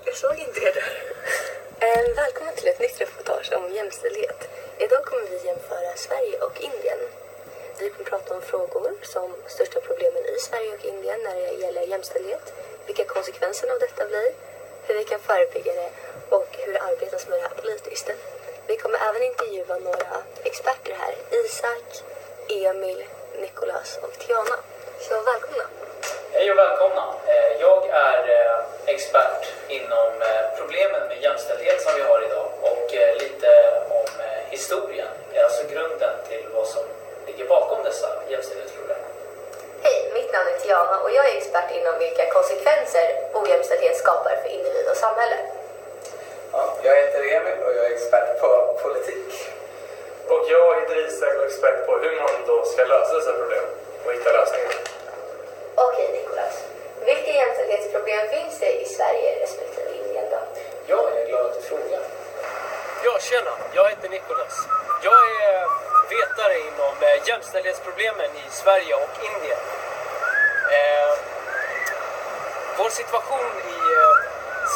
Jag såg inte det där. Välkommen till ett nytt reportage om jämställdhet. Idag kommer vi jämföra Sverige och Indien. Vi kommer prata om frågor som största problemen i Sverige och Indien när det gäller jämställdhet, vilka konsekvenserna av detta blir, hur vi kan förebygga det och hur det arbetas med det här politiskt. Vi kommer även intervjua några experter här, Isak, Emil, Nikolas och Tiana. Så välkomna! Hej och välkomna! Jag är expert inom problemen med jämställdhet som vi har idag och lite om historien, alltså grunden till vad som ligger bakom dessa jämställdhetsproblem. Hej, mitt namn är Tiana och jag är expert inom vilka konsekvenser ojämställdhet skapar för individ och samhälle. Ja, jag heter Emil och jag är expert på politik. Och jag heter Isak och är expert på hur man då ska lösa dessa problem och hitta lösningar. Okej, Nikolas. Vilka jämställdhetsproblem finns det i Sverige respektive Indien då? Ja, jag är glad att du frågar. Ja, tjena. Jag heter Nikolas. Jag är vetare inom jämställdhetsproblemen i Sverige och Indien. Vår situation i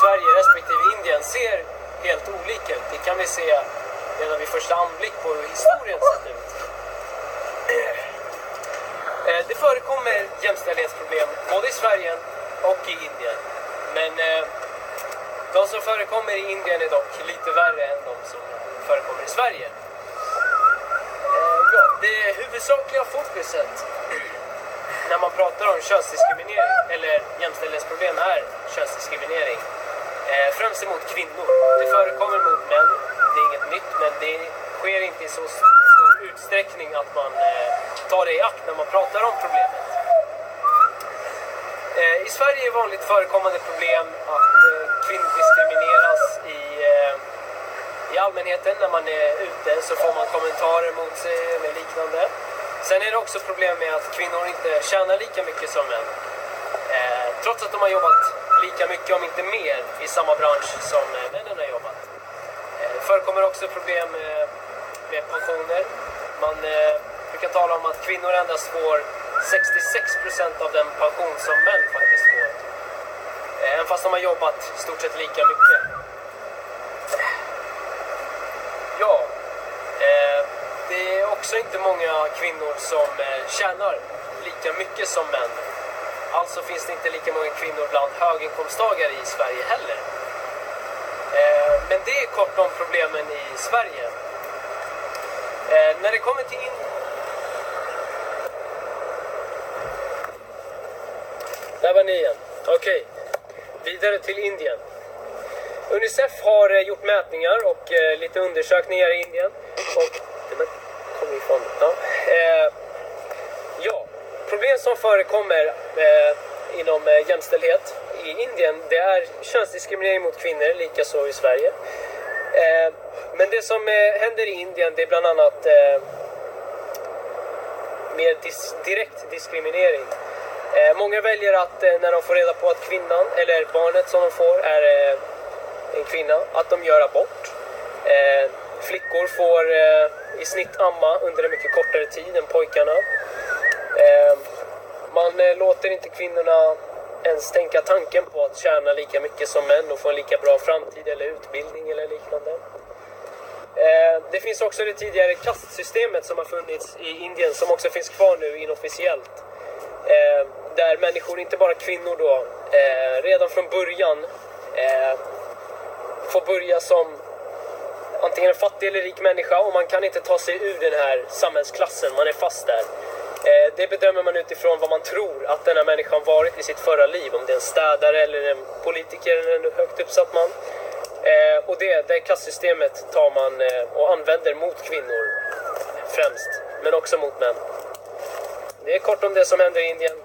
Sverige respektive Indien ser helt olika ut. Det kan vi se redan vid första anblick på hur historien sett ut. Det förekommer jämställdhetsproblem både i Sverige och i Indien. Men de som förekommer i Indien är dock lite värre än de som förekommer i Sverige. Det huvudsakliga fokuset när man pratar om könsdiskriminering eller jämställdhetsproblem är könsdiskriminering. Främst emot kvinnor. Det förekommer mot män. Det är inget nytt, men det sker inte i så stor utsträckning att man tar det i akt när man pratar om problemet. I Sverige är vanligt förekommande problem att kvinnor diskrimineras i allmänheten. När man är ute så får man kommentarer mot sig eller liknande. Sen är det också problem med att kvinnor inte tjänar lika mycket som män. Trots att de har jobbat lika mycket, om inte mer, i samma bransch som männen har jobbat. Det förekommer också problem med pensioner. Man brukar tala om att kvinnor endast får 66% av den pension som män faktiskt får. Även fast de har jobbat stort sett lika mycket. Ja, det är också inte många kvinnor som tjänar lika mycket som män. Alltså finns det inte lika många kvinnor bland höginkomsttagare i Sverige heller. Men det är kort om problemen i Sverige. När det kommer till Där var ni igen. Okej. Vidare till Indien. UNICEF har gjort mätningar och lite undersökningar i Indien. Och kommer ifrån. Ja. Problem som förekommer inom jämställdhet i Indien, det är könsdiskriminering mot kvinnor, likaså i Sverige. Men det som händer i Indien, det är bland annat mer direkt diskriminering. Många väljer att när de får reda på att kvinnan, eller barnet som de får är en kvinna, att de gör abort. Flickor får i snitt amma under en mycket kortare tid än pojkarna. Man låter inte kvinnorna ens tänka tanken på att tjäna lika mycket som män och få en lika bra framtid eller utbildning eller liknande. Det finns också det tidigare kastsystemet som har funnits i Indien, som också finns kvar nu inofficiellt. Där människor, inte bara kvinnor då, redan från början får börja som antingen en fattig eller rik människa, och man kan inte ta sig ur den här samhällsklassen, man är fast där. Det bedömer man utifrån vad man tror att den här människan varit i sitt förra liv, om det är en städare eller en politiker eller en högt uppsatt man. Och det kastsystemet tar man och använder mot kvinnor främst, men också mot män. Det är kort om det som händer i Indien.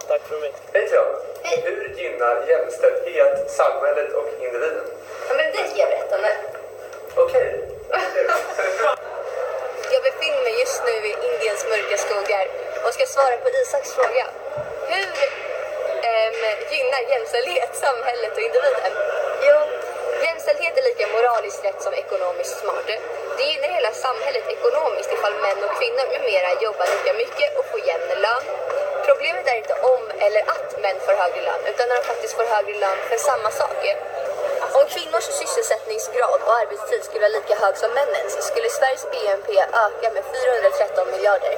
Tack för mig. Hej Tiana. Hur gynnar jämställdhet samhället och individen? Ja, men det ska jag berätta nu. Okej. Jag befinner mig just nu i Indiens mörka skogar och ska svara på Isaks fråga. Hur gynnar jämställdhet samhället och individen? Jo, jämställdhet är lika moraliskt rätt som ekonomiskt smart. Det gynnar hela samhället ekonomiskt ifall män och kvinnor med mera jobbar lika mycket och får jämn lön. Problemet är inte om eller att män får högre lön, utan när de faktiskt får högre lön för samma saker. Om kvinnors sysselsättningsgrad och arbetstid skulle vara lika hög som männens skulle Sveriges BNP öka med 413 miljarder.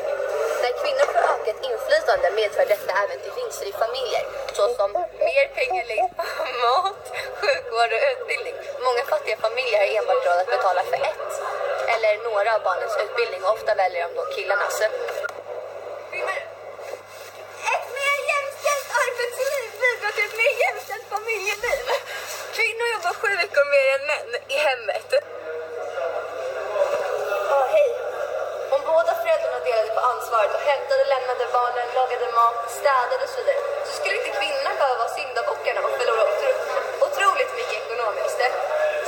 När kvinnor får ökat inflytande medför detta även till vinster i familjer, såsom mer pengar läggs på mat, sjukvård och utbildning. Många fattiga familjer har enbart råd att betala för ett eller några av barnens utbildning och ofta väljer de då killarnas. Ett mer jämställt arbetsliv bidrar till ett mer jämställt familjeliv. Kvinnor jobbar 7 veckor mer än män i hemmet. Hej. Om båda föräldrarna delade på ansvaret och hämtade, lämnade barnen, lagade mat, städade och så vidare, så skulle inte kvinnorna behöva vara syndabockarna och förlora otroligt mycket ekonomiskt.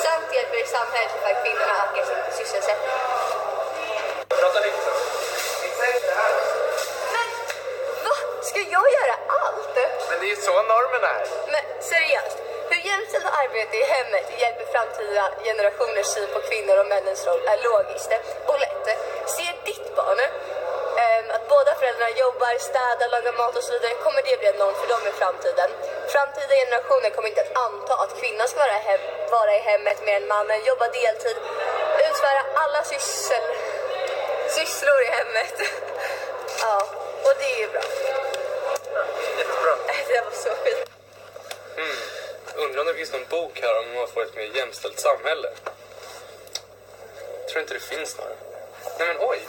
Samt hjälper i samhället för att kvinnorna ökar sin sysselsättning. Prata lite. Men vad? Ska jag göra allt? Men det är ju så normen är. Men seriöst, hur jämställt arbete i hemmet hjälper framtida generationers syn på kvinnor och männens roll är logiskt och lätt. Ser ditt barn att båda föräldrarna jobbar, städar, lagar mat och så vidare, kommer det bli en norm för dem i framtiden. Framtida generationer kommer inte att anta att kvinnan ska vara i hemmet mer än mannen, jobba deltid, utföra alla sysslor i hemmet. Ja, och det är ju bra. Jättebra. Det var så skit. Undrar om det finns någon bok här om man får ett mer jämställt samhälle. Jag tror inte det finns några. Nej men oj,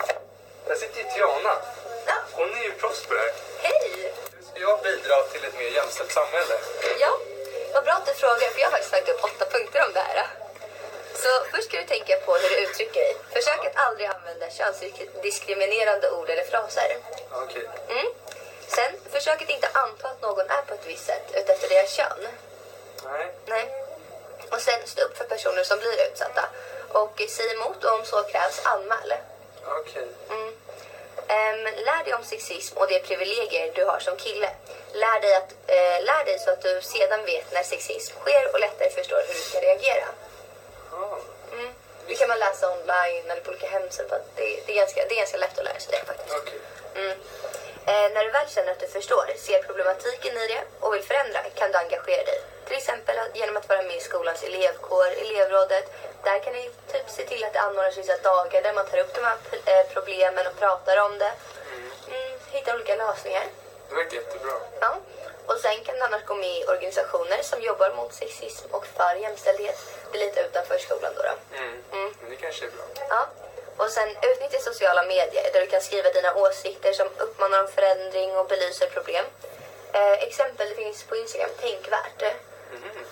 där sitter ju Tiana. Ja. Hon är ju proffs på det här. Hej! Hur ska jag bidra till ett mer jämställt samhälle? Ja, vad bra att du frågar, för jag har faktiskt tagit upp 8 punkter om det här. Så först ska du tänka på hur du uttrycker dig. Försök att aldrig använda könsdiskriminerande ord eller fraser. Okej. Sen, försök att inte anta att någon är på ett visst sätt utefter deras kön. Nej. Och sen stå upp för personer som blir utsatta. Och säg emot och om så krävs anmäl. Okej. Lär dig om sexism och de privilegier du har som kille. Lär dig så att du sedan vet när sexism sker och lättare förstår hur du ska reagera. Det kan man läsa online eller på olika hemsidor. Det är ganska lätt att lära sig det faktiskt. Okej. När du väl känner att du förstår, ser problematiken i det och vill förändra, kan du engagera dig. Till exempel genom att vara med i skolans elevkår, elevrådet. Där kan ni typ se till att det anordnas vissa dagar där man tar upp de här problemen och pratar om det. Hitta olika lösningar. Det verkar jättebra. Ja. Och sen kan du annars gå med i organisationer som jobbar mot sexism och för jämställdhet. Det är lite utanför skolan då. Men det kanske är bra. Ja. Och sen utnyttja sociala medier där du kan skriva dina åsikter som uppmanar om förändring och belyser problem. Exempel finns på Instagram, tänkvärt. Det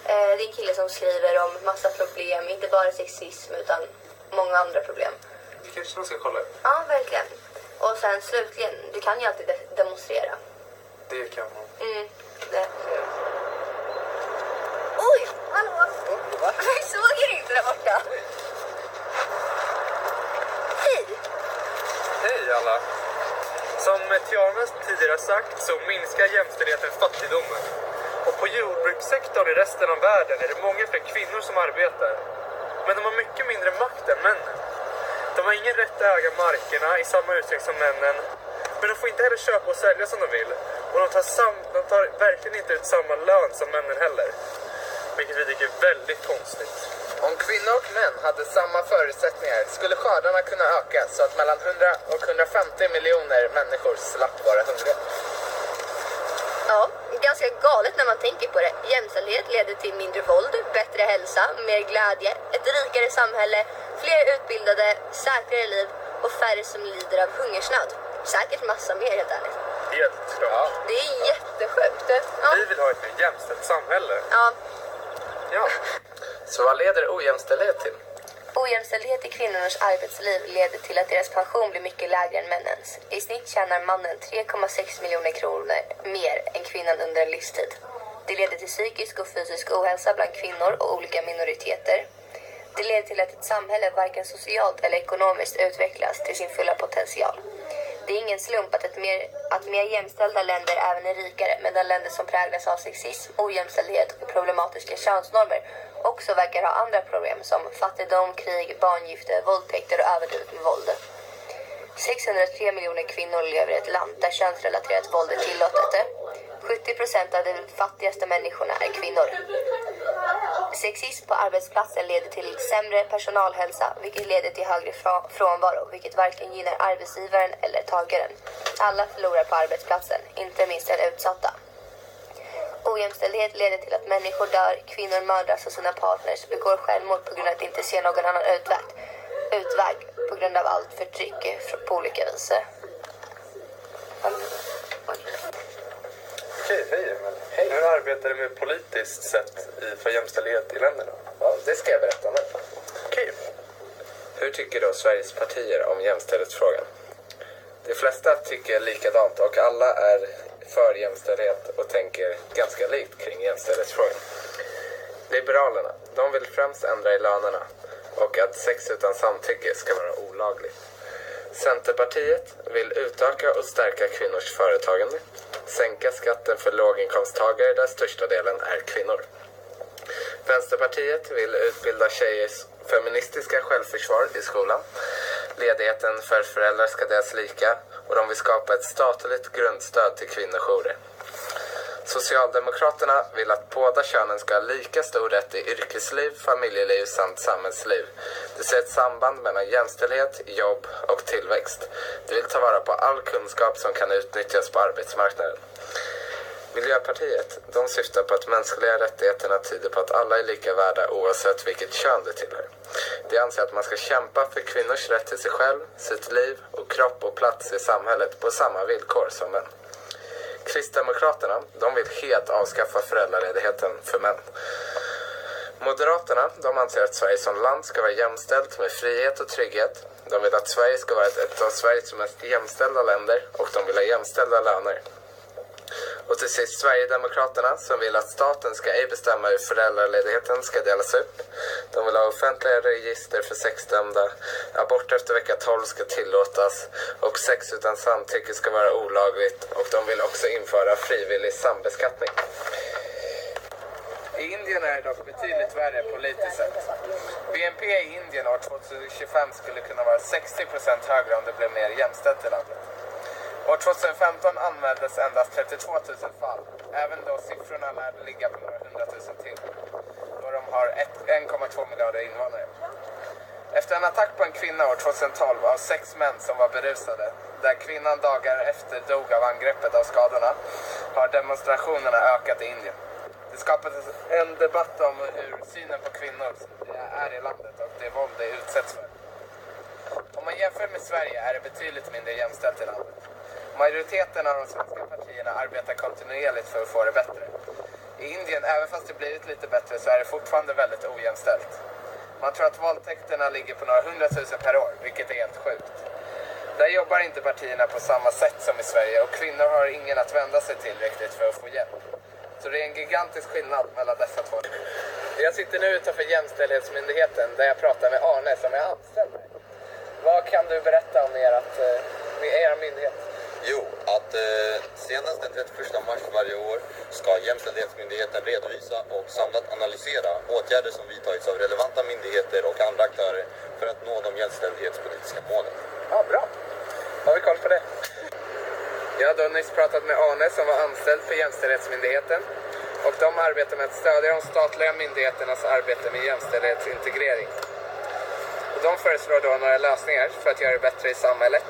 är en kille som skriver om massa problem, inte bara sexism utan många andra problem. Det kanske man ska kolla upp. Ja, verkligen. Och sen slutligen, du kan ju alltid demonstrera. Det kan man. Det. Oj, hallå! Jag såg er inte där borta. Hej! Hej alla! Som Tiana tidigare sagt så minskar jämställdheten fattigdomen. Och på jordbrukssektorn i resten av världen är det många fler kvinnor som arbetar. Men de har mycket mindre makt än männen. De har ingen rätt att äga markerna i samma utsträckning som männen. Men de får inte heller köpa och sälja som de vill. Och de tar verkligen inte ut samma lön som männen heller. Vilket vi tycker är väldigt konstigt. Om kvinnor och män hade samma förutsättningar skulle skördarna kunna öka så att mellan 100 och 150 miljoner människor slapp vara hungriga. Ja, ganska galet när man tänker på det. Jämställdhet leder till mindre våld, bättre hälsa, mer glädje, ett rikare samhälle, fler utbildade, säkrare liv och färre som lider av hungersnöd. Säkert massa mer, helt ärligt. Helt klart. Ja. Det är jättesjukt. Ja. Vi vill ha ett mer jämställt samhälle. Ja. Ja. Så vad leder ojämställdhet till? Ojämställdhet i kvinnornas arbetsliv leder till att deras pension blir mycket lägre än männens. I snitt tjänar mannen 3,6 miljoner kronor mer än kvinnan under en livstid. Det leder till psykisk och fysisk ohälsa bland kvinnor och olika minoriteter. Det leder till att ett samhälle varken socialt eller ekonomiskt utvecklas till sin fulla potential. Det är ingen slump att mer jämställda länder även är rikare, medan länder som präglas av sexism, ojämställdhet och problematiska könsnormer också verkar ha andra problem som fattigdom, krig, barngifte, våldtäkter och överdrivet med våld. 603 miljoner kvinnor lever i ett land där könsrelaterat våld är tillåtet. 70% av de fattigaste människorna är kvinnor. Sexism på arbetsplatsen leder till sämre personalhälsa, vilket leder till högre frånvaro, vilket varken gynnar arbetsgivaren eller tagaren. Alla förlorar på arbetsplatsen, inte minst den utsatta. Ojämställdhet leder till att människor dör, kvinnor mördas av sina partners, begår självmord på grund av att de inte ser någon annan utväg på grund av allt förtryck på olika vis. Okej, hej. Hur arbetar du med politiskt sett för jämställdhet i länderna? Ja, det ska jag berätta nu. Okej. Hur tycker då Sveriges partier om jämställdhetsfrågan? De flesta tycker likadant och alla är för jämställdhet och tänker ganska likt kring jämställdhetsfrågan. Liberalerna, de vill främst ändra i lönerna och att sex utan samtycke ska vara olagligt. Centerpartiet vill utöka och stärka kvinnors företagande, sänka skatten för låginkomsttagare där största delen är kvinnor. Vänsterpartiet vill utbilda tjejers feministiska självförsvar i skolan. Ledigheten för föräldrar ska delas lika och de vill skapa ett statligt grundstöd till kvinnojourer. Socialdemokraterna vill att båda könen ska ha lika stor rätt i yrkesliv, familjeliv samt samhällsliv. Det ser ett samband mellan jämställdhet, jobb och tillväxt. De vill ta vara på all kunskap som kan utnyttjas på arbetsmarknaden. Miljöpartiet, de syftar på att mänskliga rättigheterna tyder på att alla är lika värda oavsett vilket kön det tillhör. De anser att man ska kämpa för kvinnors rätt till sig själv, sitt liv och kropp och plats i samhället på samma villkor som män. Kristdemokraterna, de vill helt avskaffa föräldraledigheten för män. Moderaterna, de anser att Sverige som land ska vara jämställt med frihet och trygghet. De vill att Sverige ska vara ett av Sveriges mest jämställda länder och de vill ha jämställda löner. Och till sist Sverigedemokraterna som vill att staten ska ej bestämma hur föräldraledigheten ska delas upp. De vill ha offentliga register för sexdömda, abort efter vecka 12 ska tillåtas och sex utan samtycke ska vara olagligt och de vill också införa frivillig sambeskattning. I Indien är det dock betydligt värre politiskt sett. BNP i Indien år 2025 skulle kunna vara 60% högre om det blev mer jämställt i landet. År 2015 anmäldes endast 32 000 fall, även då siffrorna lär ligga på några 100 000 till, då de har 1,2 miljarder invånare. Efter en attack på en kvinna år 2012 av 6 män som var berusade, där kvinnan dagar efter dog av angreppet av skadorna, har demonstrationerna ökat i Indien. Det skapades en debatt om hur synen på kvinnor är i landet och det våld det utsätts för. Om man jämför med Sverige är det betydligt mindre jämställt i landet. Majoriteten av de svenska partierna arbetar kontinuerligt för att få det bättre. I Indien, även fast det blivit lite bättre, så är det fortfarande väldigt ojämställt. Man tror att våldtäkterna ligger på några 100 000 per år, vilket är helt sjukt. Där jobbar inte partierna på samma sätt som i Sverige och kvinnor har ingen att vända sig till riktigt för att få hjälp. Så det är en gigantisk skillnad mellan dessa två. Jag sitter nu utanför Jämställdhetsmyndigheten där jag pratar med Arne som är anställd. Vad kan du berätta om er myndighet? Jo, att senast den 31 mars varje år ska Jämställdhetsmyndigheten redovisa och samlat analysera åtgärder som vidtagits av relevanta myndigheter och andra aktörer för att nå de jämställdhetspolitiska målen. Ja, bra. Har vi koll på det? Jag har då nyss pratat med Arne som var anställd för Jämställdhetsmyndigheten och de arbetar med att stödja de statliga myndigheternas arbete med jämställdhetsintegrering. Och de föreslår då några lösningar för att göra det bättre i samhället.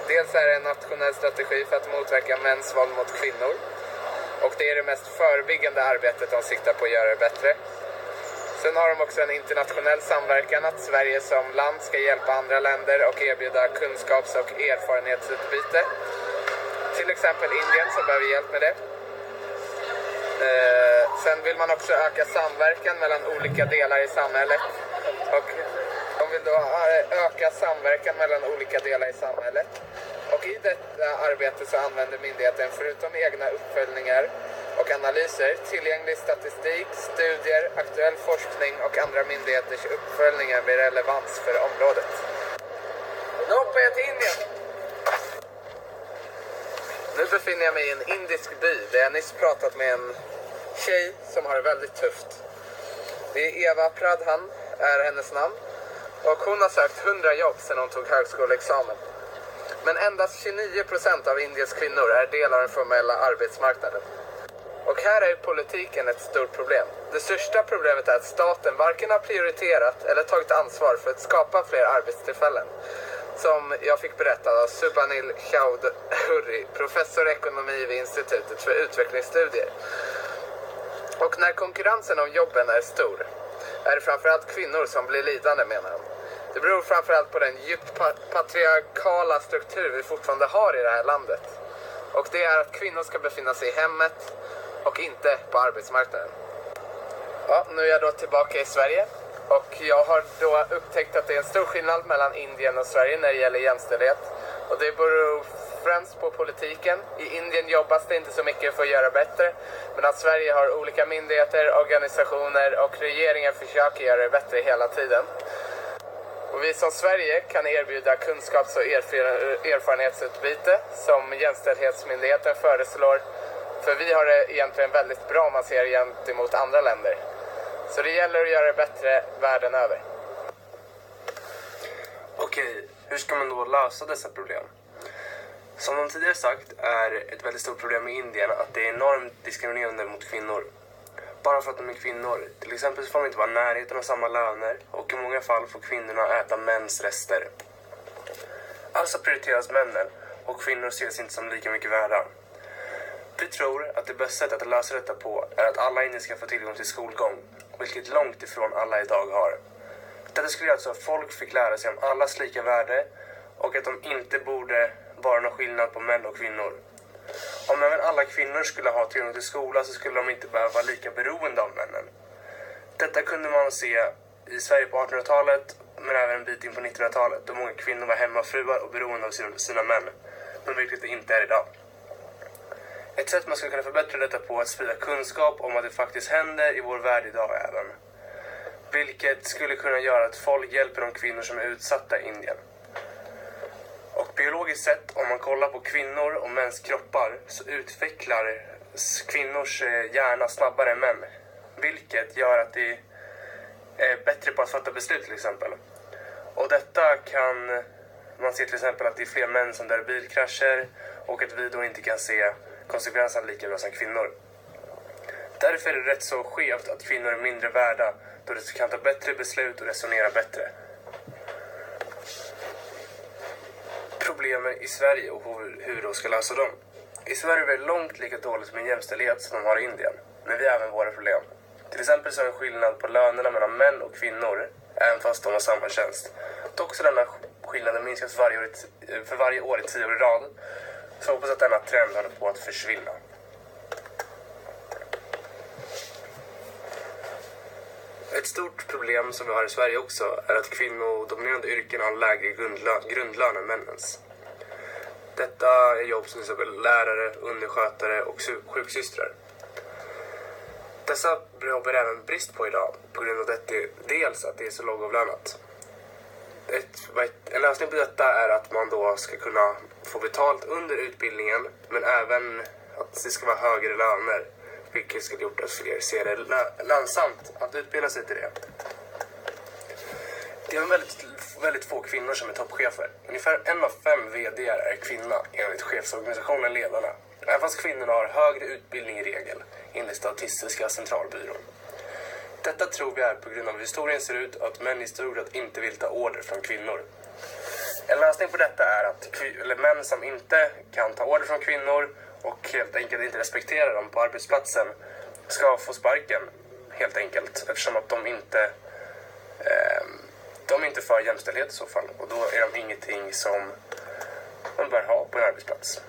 Dels är det en nationell strategi för att motverka mäns våld mot kvinnor. Och det är det mest förebyggande arbetet de siktar på att göra det bättre. Sen har de också en internationell samverkan att Sverige som land ska hjälpa andra länder och erbjuda kunskaps- och erfarenhetsutbyte. Till exempel Indien som behöver hjälp med det. Sen vill man också öka samverkan mellan olika delar i samhället. Och de vill då öka samverkan mellan olika delar i samhället. Och i detta arbete så använder myndigheten förutom egna uppföljningar och analyser tillgänglig statistik, studier, aktuell forskning och andra myndigheters uppföljningar med relevans för området. Nu hoppar jag till Indien. Nu befinner jag mig i en indisk by där jag nyss pratat med en tjej som har det väldigt tufft. Det är Eva Pradhan, är hennes namn. Och hon har sökt 100 jobb sedan hon tog högskoleexamen. Men endast 29% av Indiens kvinnor är del av den formella arbetsmarknaden. Och här är politiken ett stort problem. Det största problemet är att staten varken har prioriterat eller tagit ansvar för att skapa fler arbetstillfällen. Som jag fick berätta av Subhanil Chowdhury, professor i ekonomi vid Institutet för utvecklingsstudier. Och när konkurrensen om jobben är stor är det framförallt kvinnor som blir lidande, menar han. Det beror framförallt på den djupt patriarkala struktur vi fortfarande har i det här landet. Och det är att kvinnor ska befinna sig i hemmet och inte på arbetsmarknaden. Ja, nu är jag då tillbaka i Sverige. Och jag har då upptäckt att det är en stor skillnad mellan Indien och Sverige när det gäller jämställdhet. Och det beror främst på politiken. I Indien jobbas det inte så mycket för att göra bättre. Medan Sverige har olika myndigheter, organisationer och regeringen försöker göra det bättre hela tiden. Och vi som Sverige kan erbjuda kunskaps- och erfarenhetsutbyte som Jämställdhetsmyndigheten föreslår. För vi har det egentligen väldigt bra om man ser gentemot andra länder. Så det gäller att göra det bättre världen över. Okej, hur ska man då lösa dessa problem? Som de tidigare sagt är ett väldigt stort problem i Indien att det är enormt diskriminerande mot kvinnor. Bara för att de är kvinnor. Till exempel så får de inte vara i närheten av samma löner och i många fall får kvinnorna äta mäns rester. Alltså prioriteras männen och kvinnor ses inte som lika mycket värda. Vi tror att det bästa sättet att lösa detta på är att alla indier ska få tillgång till skolgång, vilket långt ifrån alla idag har. Detta skulle alltså att folk fick lära sig om allas lika värde och att de inte borde vara någon skillnad på män och kvinnor. Om även alla kvinnor skulle ha tillgång till skola så skulle de inte behöva vara lika beroende av männen. Detta kunde man se i Sverige på 1800-talet men även en bit in på 1900-talet då många kvinnor var hemmafruar och beroende av sina män, men vilket det inte är idag. Ett sätt man skulle kunna förbättra detta på är att sprida kunskap om att det faktiskt händer i vår värld idag även. Vilket skulle kunna göra att folk hjälper de kvinnor som är utsatta i Indien. Och biologiskt sett, om man kollar på kvinnor och mäns kroppar så utvecklar kvinnors hjärna snabbare än män. Vilket gör att de är bättre på att fatta beslut till exempel. Och detta kan man se till exempel att det är fler män som dör i bilkrascher och att vi då inte kan se konsekvenserna lika bra som kvinnor. Därför är det rätt så skevt att kvinnor är mindre värda då de kan ta bättre beslut och resonera bättre. Problemen i Sverige och hur de ska lösa dem. I Sverige är det långt lika dåligt med jämställdhet som de har i Indien, men vi har även våra problem. Till exempel så är det en skillnad på lönerna mellan män och kvinnor, även fast de har samma tjänst. Dock så denna skillnaden minskas för varje år i 10 år i rad, så hoppas att denna trend håller på att försvinna. Ett stort problem som vi har i Sverige också är att kvinnodominerande yrken har lägre grundlön än männens. Detta är jobb som till exempel lärare, underskötare och sjuksystrar. Dessa jobb är även brist på idag på grund av dels att det är så lågavlönat. En lösning på detta är att man då ska kunna få betalt under utbildningen men även att det ska vara högre löner. Vilket skulle gjort att fler ser det lönsamt att utbilda sig till det. Det är väldigt få kvinnor som är toppchefer. Ungefär 1 av 5 vd är kvinna enligt chefsorganisationen Ledarna. Även fast kvinnorna har högre utbildning i regel enligt Statistiska centralbyrån. Detta tror vi är på grund av hur historien ser ut och att män i historien inte vill ta order från kvinnor. En lösning på detta är att män som inte kan ta order från kvinnor och helt enkelt inte respekterar dem på arbetsplatsen ska få sparken helt enkelt eftersom att de inte för jämställdhet i så fall och då är de ingenting som man bör ha på en arbetsplats.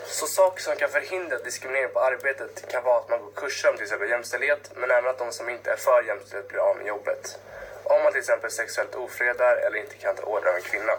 Så saker som kan förhindra diskriminering på arbetet kan vara att man går kurser om till exempel jämställdhet men även att de som inte är för jämställdhet blir av med jobbet. Om man till exempel sexuellt ofredar eller inte kan ta order av en kvinna.